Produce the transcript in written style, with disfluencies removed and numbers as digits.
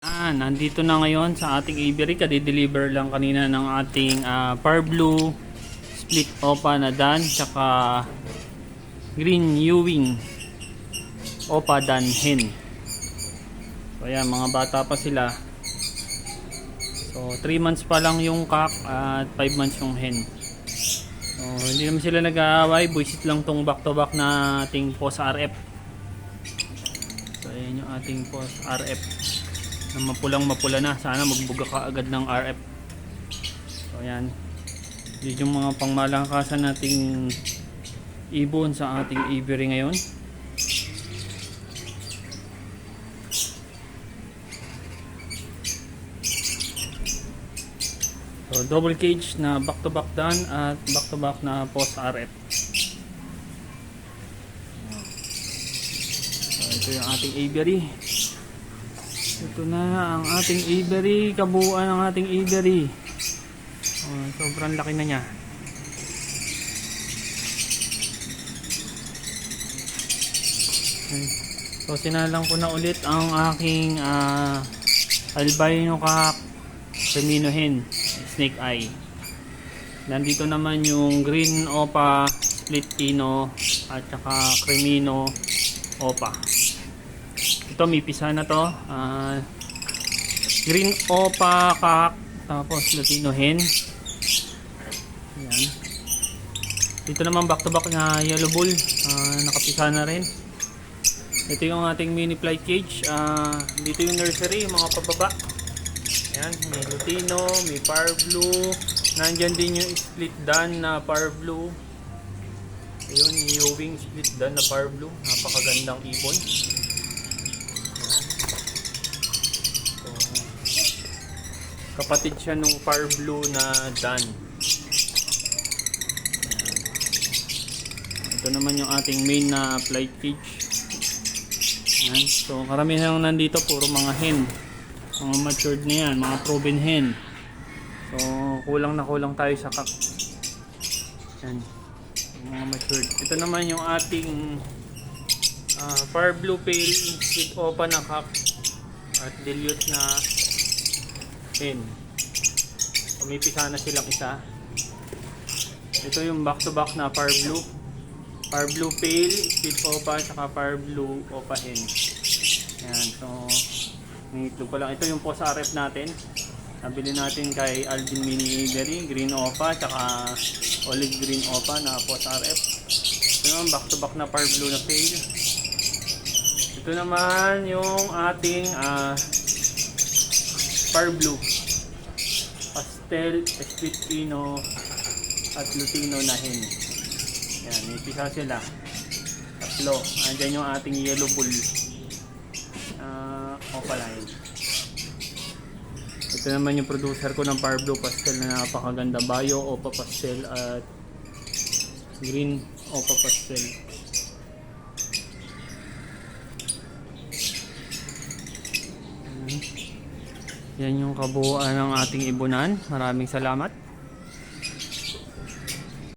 Nandito na ngayon sa ating aviary. Kadi-deliver lang kanina ng ating Par Blue Split Opa na Dan tsaka Green Ewing Opa Dan Hen. So ayan, mga bata pa sila. So 3 months pa lang yung cock at 5 months yung hen. So hindi naman sila nag-aaway. Buisit lang tong back to back na ating post RF. So ayan yung ating post RF na mapulang mapula na. Sana magbuga ka agad ng RF. So ayan, yun yung mga pangmalakasan nating ibon sa ating aviary ngayon. So double cage na back to back Dan at back to back na post RF. So ito yung ating aviary. Ito na ang ating aviary, kabuuan ng ating aviary. Sobrang laki na niya. Okay. So sinalang ko na ulit ang aking albino cock femino hen, snake eye. Nandito naman yung green opa split ino at saka cremino opa. Ito may pisa na to, green opa cock tapos Latino hen. Ayan. Dito naman back to back na yellow bull, nakapisa na rin. Ito yung ating mini flight cage. Dito yung nursery, yung mga pababa. Ayan, may Latino, may Par Blue. Nandyan din yung split Dan na Par Blue. Ayun, yung Ewing split Dan na Par Blue. Napakagandang ibon. Kapatid siya nung Par Blue na Dan. Ito naman yung ating main na flight cage. Ayan. So karamihan nandito puro mga hen, mga matured na yan, mga proven hen. So kulang na kulang tayo sa cock. Ayan, mga matured. Ito naman yung ating Par Blue Pale with opa na cock at dilute na hen. Umipisa na silang isa. Ito yung back to back na Par Blue Pale with opa at saka Par Blue opa hen. Ayan, so may itlog pa lang. Ito yung post RF natin. Nabili natin kay Alvin Mini Aviary, green opa at saka olive green opa na post RF. Ito naman back to back na Par Blue na Pale. Ito naman yung ating Par Blue Pastel, Split Ino at Lutino na hen. Yan, ipisa sila. Tatlo. Andyan yung ating yellow bull opaline. Ito naman yung producer ko ng Par Blue Pastel na napakaganda. Bio Opa Pastel at Green Opa Pastel. Yan yung kabuuan ng ating ibunan. Maraming salamat.